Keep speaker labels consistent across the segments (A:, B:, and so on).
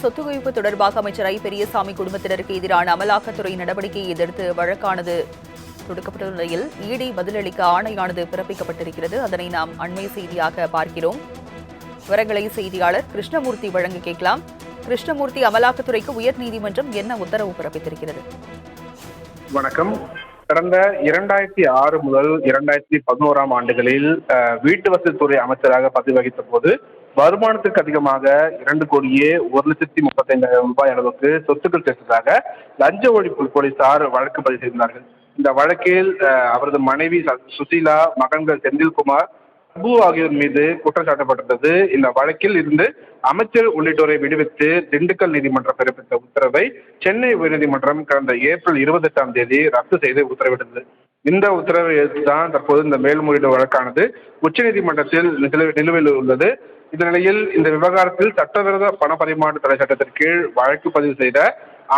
A: சொத்து குவிப்பு தொடர்பாக அமைச்சர் ஐ பெரியசாமி குடும்பத்தினருக்கு எதிரான அமலாக்கத்துறை நடவடிக்கையை எதிர்த்து வழக்கானது தொடுக்கப்பட்டுள்ள நிலையில் இடி பதிலளிக்க ஆணையானது பிறப்பிக்கப்பட்டிருக்கிறது. அதனை நாம் அண்மை செய்தியாக பார்க்கிறோம். விவரங்களை செய்தியாளர் கிருஷ்ணமூர்த்தி வழங்க கேட்கலாம். கிருஷ்ணமூர்த்தி, அமலாக்கத்துறைக்கு உயர்நீதிமன்றம் என்ன உத்தரவு பிறப்பித்திருக்கிறது?
B: வணக்கம். கடந்த 2006 முதல் 2011 ஆண்டுகளில் வீட்டு வசதித்துறை அமைச்சராக பதவி வகித்த போது வருமானத்திற்கு அதிகமாக 2,01,35,000 ரூபாய் அளவுக்கு சொத்துக்கள் சேர்த்ததாக லஞ்ச ஒழிப்பு போலீசார் வழக்கு பதிவு செய்தார்கள். இந்த வழக்கில் அவரது மனைவி சுசீலா, மகன்கள் செந்தில்குமார், அபு ஆகியோர் மீது குற்றம் சாட்டப்பட்டிருந்தது. இந்த வழக்கில் இருந்து அமைச்சர் உள்ளிட்டோரை விடுவித்து திண்டுக்கல் நீதிமன்றம் பிறப்பித்த உத்தரவை சென்னை உயர்நீதிமன்றம் கடந்த ஏப்ரல் 28ஆம் தேதி ரத்து செய்து உத்தரவிட்டது. இந்த உத்தரவை எதிர்த்துதான் தற்போது இந்த மேல்முறையீடு வழக்கானது உச்சநீதிமன்றத்தில் நிலுவையில் உள்ளது. இந்த நிலையில் இந்த விவகாரத்தில் சட்டவிரோத பண பரிமாற்ற தடை சட்டத்தின் கீழ் வழக்கு பதிவு செய்த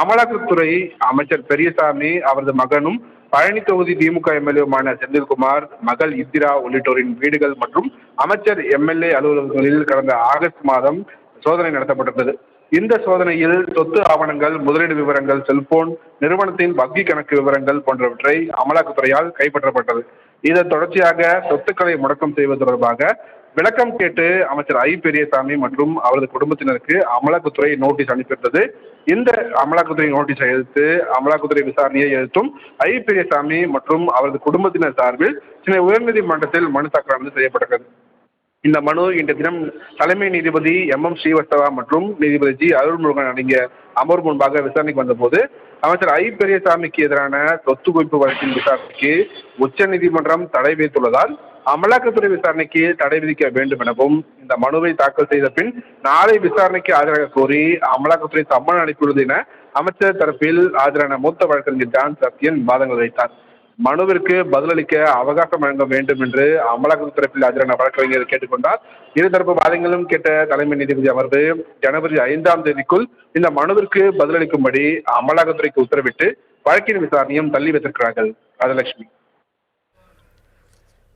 B: அமலாக்கத்துறை அமைச்சர் பெரியசாமி, அவரது மகனும் பழனி தொகுதி திமுக எம்எல்ஏவுமான செந்தில்குமார், மகள் இந்திரா உள்ளிட்டோரின் வீடுகள் மற்றும் அமைச்சர் எம்எல்ஏ அலுவலகங்களில் கடந்த ஆகஸ்ட் மாதம் சோதனை நடத்தப்பட்டிருந்தது. இந்த சோதனையில் சொத்து ஆவணங்கள், முதலீடு விவரங்கள், செல்போன், நிறுவனத்தின் வங்கி கணக்கு விவரங்கள் போன்றவற்றை அமலாக்கத்துறையால் கைப்பற்றப்பட்டது. இதன் தொடர்ச்சியாக சொத்துக்களை முடக்கம் செய்வது தொடர்பாக விளக்கம் கேட்டு அமைச்சர் ஐ பெரியசாமி மற்றும் அவரது குடும்பத்தினருக்கு அமலாக்கத்துறை நோட்டீஸ் அனுப்பியிருந்தது. இந்த அமலாக்கத்துறை நோட்டீஸை எதிர்த்து அமலாக்கத்துறை விசாரணையை எதிர்த்தும் ஐ பெரியசாமி மற்றும் அவரது குடும்பத்தினர் சார்பில் சென்னை உயர்நீதிமன்றத்தில் மனு தாக்கல் செய்யப்பட்டது. இந்த மனு இன்று தினம் தலைமை நீதிபதி எம் ஸ்ரீவத்சவா மற்றும் நீதிபதி ஜி அருள்முருகன் அடங்கிய அமர்வு முன்பாக விசாரணைக்கு வந்தபோது அமைச்சர் ஐ பெரியசாமிக்கு எதிரான சொத்து குவிப்பு வழக்கின் விசாரணைக்கு உச்ச நீதிமன்றம் தடை விதித்துள்ளதால் அமலாக்கத்துறை விசாரணைக்கு தடை விதிக்க வேண்டும் எனவும், இந்த மனுவை தாக்கல் செய்த பின் நாளை விசாரணைக்கு ஆஜராக கோரி அமலாக்கத்துறை சம்மன் அனுப்பியுள்ளது என அமைச்சர் தரப்பில் ஆஜரான மூத்த வழக்கறிஞர் ஜான் சத்யன் வாதங்கள் வைத்தார். மனுவிற்கு பதிலளிக்க அவகாசம் வழங்க வேண்டும் என்று அமலாக்கத்துறை தரப்பில் ஆஜரான வழக்கறிஞர் கேட்டுக்கொண்டார். இருதரப்பு வாதங்களும் கேட்ட தலைமை நீதிபதி அமர்வு ஜனவரி 5ஆம் தேதிக்குள் இந்த மனுவிற்கு பதிலளிக்கும்படி அமலாக்கத்துறைக்கு உத்தரவிட்டு வழக்கின் விசாரணையும் தள்ளி வைத்திருக்கிறார்கள். ராஜலட்சுமி.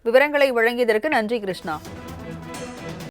A: விவரங்களை வழங்கியதற்கு நன்றி கிருஷ்ணா.